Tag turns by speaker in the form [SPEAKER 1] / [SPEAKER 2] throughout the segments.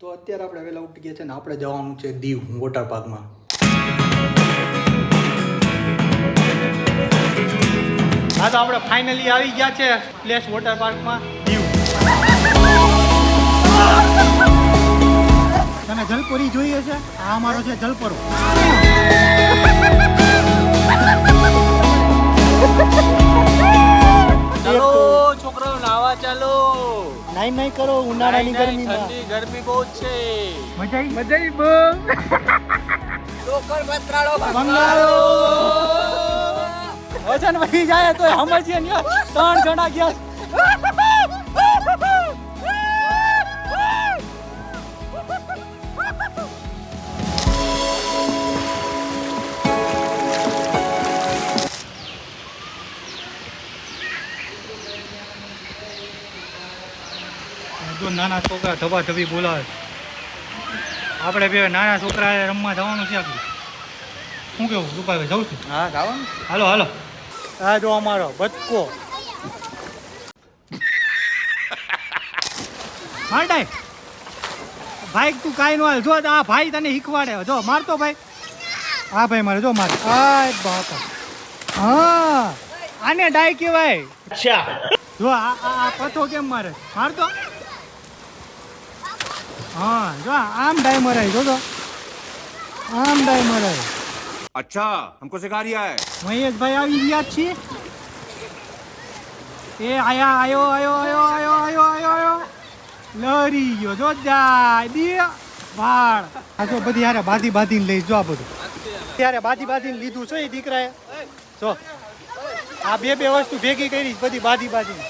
[SPEAKER 1] તો અત્યારે આપણે વહેલા ઉઠી ગયા છે ને આપણે જવાનું છે દીવ વોટર પાર્કમાં. હા તો આપણે ફાઇનલી આવી ગયા છે પ્લેસ વોટર પાર્કમાં દીવ. તને જલપરી જોઈએ છે? આ અમારો છે જલપરો.
[SPEAKER 2] ચાલો છોકરાઓ નાવા ચાલો.
[SPEAKER 1] નહીં કરો ઉનાળાની ગરમીમાં.
[SPEAKER 2] ઠંડી ગરમી બહુ છે.
[SPEAKER 1] મજા આવી બહુ.
[SPEAKER 2] લોકલ વસ્ત્રાળો
[SPEAKER 1] બંગાળો વજન વધી જાય તો સમજીએ ને 3 જણા ગયા. નાના છોકરા ધબાધબી બોલાવે. આપણે બે નાના છોકરા રમવા જવાનું છે. શું કેવું રૂપાભાઈ? જવું છું.
[SPEAKER 2] હા જવાનું.
[SPEAKER 1] હાલો હાલો. આ જો અમારો બચકો મારડાય ભાઈ તું કાંઈ નો હાલ. જો આ ભાઈ તને શીખવાડે. જો મારતો ભાઈ. હા ભાઈ મારે જો મારે. આ બાપા હા આને ડાય કહેવાય.
[SPEAKER 2] અચ્છા
[SPEAKER 1] જો આ પથો કેમ મારે? મારતો હા જો આમ ડાય મરાય. જો તો આમ ડાય મરાય.
[SPEAKER 3] अच्छा हमको सिखा रिया है.
[SPEAKER 1] મહેશભાઈ આવી ગયા છીએ. એ આયા આયો લરી ગયો. જો જાય દે વાળ. આ જો બધી હારે બાંધીને લઈ જો. આ બધું ત્યારે બાંધીને લીધું છે એ દીકરાએ. જો આ બે વસ્તુ ભેગી કરી બધી બાંધી.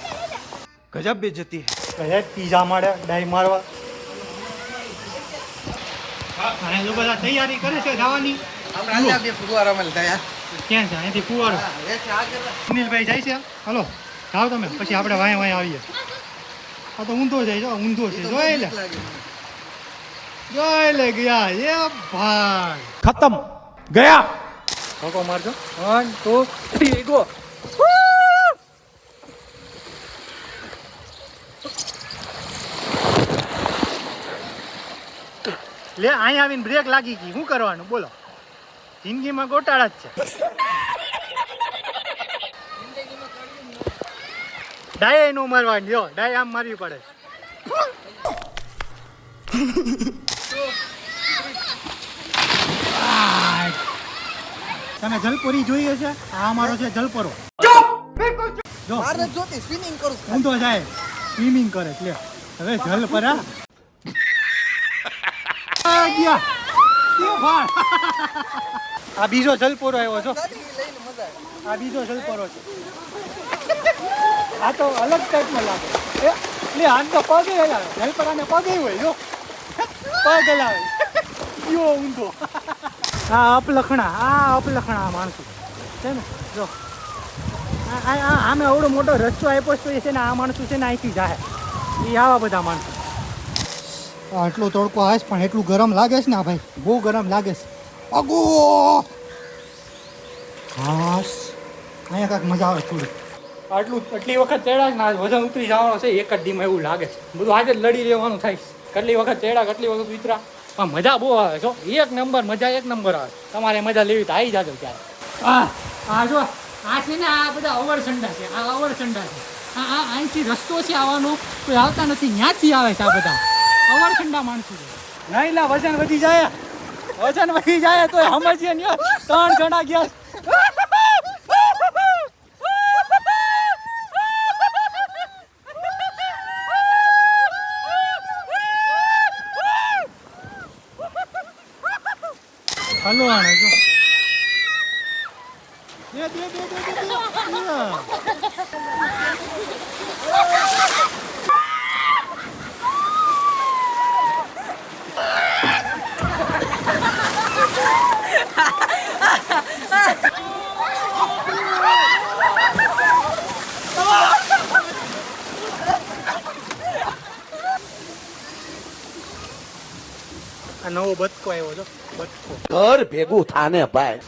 [SPEAKER 2] ગજબ બેજતી
[SPEAKER 1] હે પીઝા મારે ડાઈ મારવા. અને જો બધા તૈયારી કરે છે જવાની.
[SPEAKER 2] આપણે બે ફુવારામાં થયા.
[SPEAKER 1] ક્યાં છે? અહીંથી ફુવારો. સુનિલભાઈ જાય છે. હલો જાઓ તમે, પછી આપણે વાંય આવીએ. આ તો ઊંધો જાય. જો ઊંધો છે. જોઈ લે ગયા. એ ભાઈ
[SPEAKER 2] ખતમ ગયા.
[SPEAKER 1] ધોકો મારજો. 1 2 3 ગો. લે અહીં આવીને બ્રેક લાગી ગઈ. શું કરવાનું બોલો? જિંદગીમાં ગોટાળા જ છે. ડાય નો મારવાની. જો ડાય આમ મારવી પડે. તને જલપરી જોઈએ છે? આ અમારો છે જલપરો. જો
[SPEAKER 2] મારે જોતી સ્વિમિંગ કરું.
[SPEAKER 1] ઊંધો જાય સ્વિમિંગ કરે. એટલે હવે જલપરા ગયા. આ બીજો જલપરો આવ્યો છો. આ બીજો જલપરો છે. આ તો અલગ ટાઈપનો લાગે. એટલે આમ તો પગે હલાવે. જલપરાને પગે હોય. જો પગ હલાવે. યો ઊંધો. આ અપલખણા માણસો છે ને. જો આમે આવડો મોટો રસ્તો આપ્યો છે ને. આ માણસો છે ને અહીંથી જાય. એ આવા બધા માણસો. આટલો તડકો આવે છે પણ એટલું ગરમ લાગે છે ને. આ ભાઈ બહુ ગરમ લાગે છે. અગો હાસ અહીંયા કાંઈક મજા આવે થોડી. આટલી વખત ચડ્યા છે ને આજ વજન ઉતરી જવાનો છે એક જ દીમાં એવું લાગે છે. બધું આજે જ લડી લેવાનું થાય. કેટલી વખત ચડ્યા કેટલી વખત ઉતરા પણ મજા બહુ આવે છો. એક નંબર આવે. તમારે મજા લેવી તો આવી જાજો ત્યારે. આ જો આ છે ને આ બધા અવરસંડા છે. આ અહીંથી રસ્તો છે આવવાનો. કોઈ આવતા નથી. ત્યાંથી આવે છે આ બધા અવરસંડા માણસો છે. નહીં લા વજન વધી જાય તો સમજીએ ને 3 જણા ગયા. હલો આને જો આ નવો બતકો આવ્યો છો. બતકો
[SPEAKER 2] ઘર ભેગું થાને ભાઈ.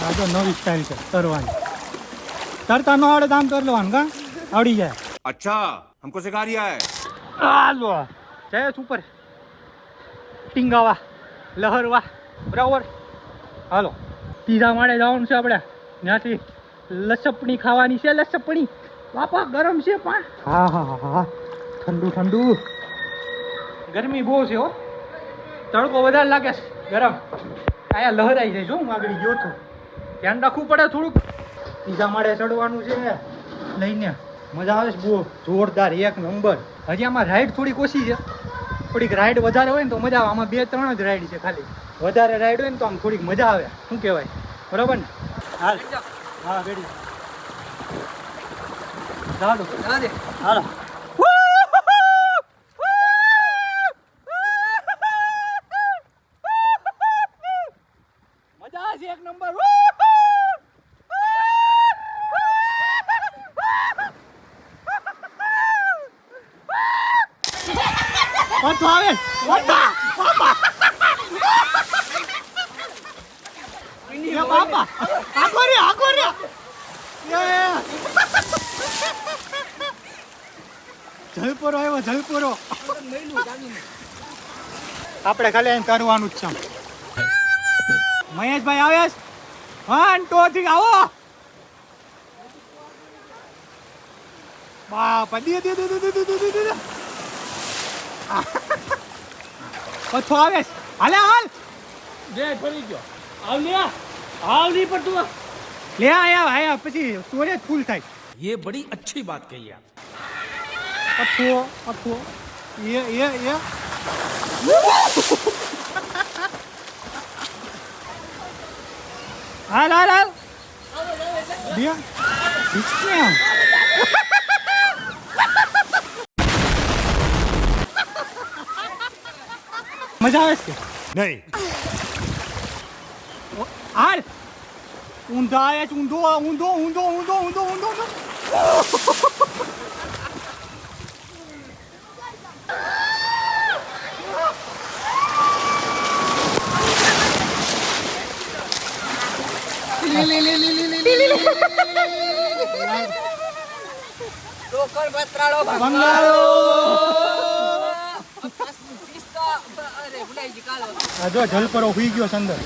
[SPEAKER 1] આ તો નવી સ્ટાઇલ છે તરવાની. તરતા ન આવડે તો આમ તર લેવાનું. કા આવડી જાય.
[SPEAKER 3] अच्छा हमको सिखा रिया है.
[SPEAKER 1] હાલો જયેશ ઉપર ટીંગાવા લહરવા બરાબર. હાલો પીઝા માટે જવાનું છે આપણે. ત્યાંથી લસપણી ખાવાની છે. લસપણી બાપા ગરમ છે પણ. હા હા હા હા ઠંડુ ઠંડુ. ગરમી બહુ છે હો. તડકો વધારે લાગે છે. ગરમ અહીંયા લહરાઈ જાય. જો હું આગળ ગયો તો ધ્યાન રાખવું પડે થોડુંક. પીઝા માટે ચડવાનું છે લઈને. મજા આવે છે બહુ જોરદાર એક નંબર. હજી આમાં રાઈડ થોડીક ઓછી છે. થોડીક રાઈડ વધારે હોય ને તો મજા આવે. આમાં 2-3 જ રાઈડ છે ખાલી. વધારે રાઈડ હોય ને તો આમ થોડીક મજા આવે. શું કહેવાય બરાબર ને? હાલ હા રેડી ચાલો હાલો. મજા આવે છે એક નંબર. પાછો આવે બાપા આગો રે જલપોરો આવ્યો જલપોરો. આપણે ખાલી એમ કરવાનું જ છે. મહેશભાઈ આવે 1 2 3 આવો. બાપા દે પછો આવે હાલે હાલ
[SPEAKER 4] જે ફરી ગયો આવ નહીં પણ તું
[SPEAKER 1] લે આયા પછી સ્ટોરેજ ફૂલ થાય.
[SPEAKER 4] ये बड़ी अच्छी बात कही आप.
[SPEAKER 1] પથો એ હાલ બે મજા આવે છે
[SPEAKER 3] नहीं.
[SPEAKER 1] હાલ ઊંધા આવે છે. ઊંધો જો જલપરો હુઈ ગયો છે અંદર.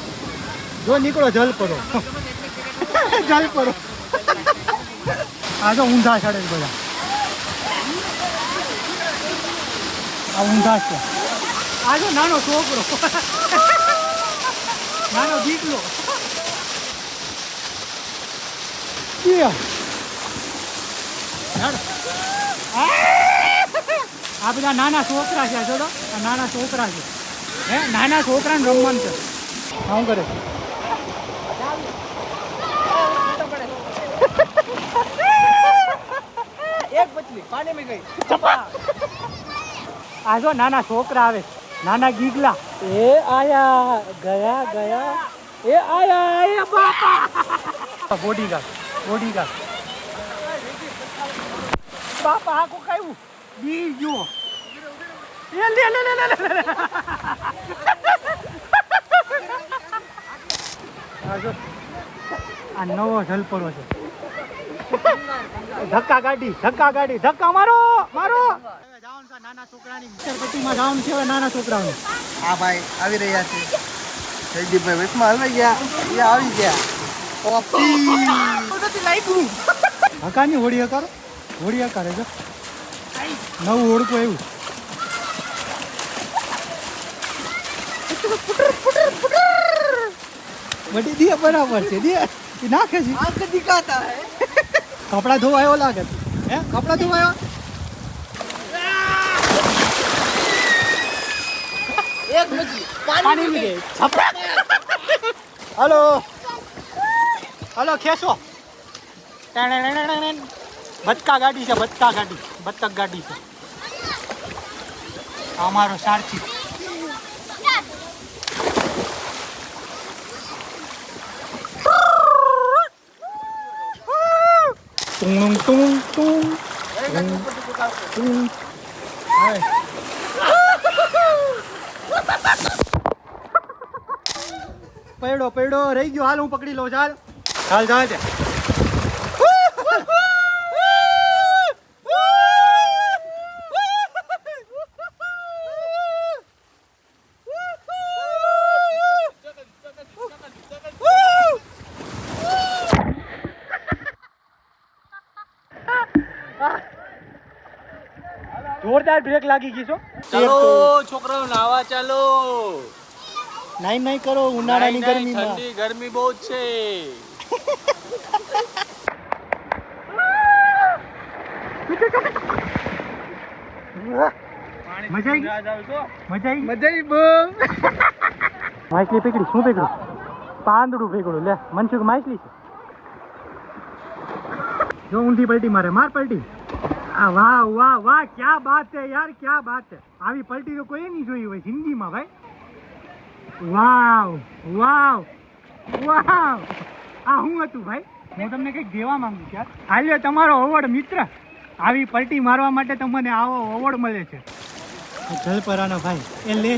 [SPEAKER 1] જો નીકળો જલપરો. જલપરો આ જો ઊંધા ચડે છે બધા. આ ઊંધા છે. આ જો નાનો છોકરો નાનો દીકરો. આ બધા નાના છોકરા છે. જોડો આ નાના છોકરા છે. હે નાના છોકરાને રમવાનું છે. શું કરે છે?
[SPEAKER 2] એક મछली पानी में गई.
[SPEAKER 1] આ જો નાના છોકરા આવે. નાના ગીગલા. એ આયા ગયા એ આયા બાપા. બોડીગાર્ડ બાપા આખું ખાયું બી ગયો. એ લે આ નવો જલપરો છે. ધક્કા ગાડી ધક્કા મારો નાના છોકરાની પટ્ટીમાં જવાનું છે. નાના છોકરાઓને
[SPEAKER 2] હા ભાઈ આવી રહ્યા છે. જયદીપભાઈ વચમાં હલવાઈ ગયા. એ આવી ગયા. લાગ્યું
[SPEAKER 1] હકાની હોળી હકારો. હોળી હકારે જો નવું ઓળખું એવું. બધી દે બરાબર છે. દે નાખે છે.
[SPEAKER 2] આંખ દિખાતા હે.
[SPEAKER 1] કપડા ધોવાયો લાગે છે. હે કપડા ધોવાયો.
[SPEAKER 2] એક મछली पानी में गई.
[SPEAKER 1] હલો ખેસો. બતકા ગાડી છે. બતક ગાડી છે. અમારો સારથી tung. પડ્યો રહી ગયો. હાલ હું પકડી લઉં. ચાલ જા છે. જોરદાર બ્રેક લાગી ગઈ છો.
[SPEAKER 4] ચાલો છોકરાઓ નાવા ચાલો.
[SPEAKER 1] નાઈ કરો ઉનાળાની ગરમીમાં.
[SPEAKER 4] ઠંડી ગરમી બહુ જ છે.
[SPEAKER 1] મજા આવી ગઈ? મજા આવી?
[SPEAKER 2] મજા આવી બહુ.
[SPEAKER 1] માછલી પકડી. શું પકડ્યું? પાંદડું પકડ્યું. લે મનસુખ માછલી છે. જો ઊંધી પલટી મારે. માર પલટી. આ વાહ વાહ વાહ, ક્યા બાત છે યાર, ક્યા બાત છે. આવી પલટી તો કોઈ નહીં જોઈ હોય જિંદગીમાં ભાઈ. વાવ વાવ વાવ. આ હું હતું ભાઈ? હું તમને કંઈક દેવા માંગુ છું યાર. હાલ્યો તમારો અવોર્ડ મિત્ર. આવી પલટી મારવા માટે તમને આવો અવોર્ડ મળે છે. જલપરાનો ભાઈ એ લે.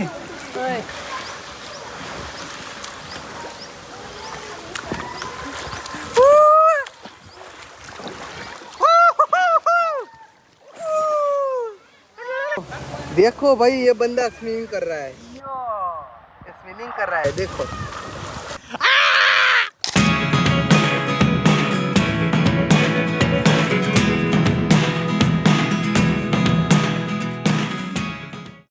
[SPEAKER 2] देखो भाई ये बंदा स्विमिंग कर रहा है, ये स्विमिंग कर रहा है देखो.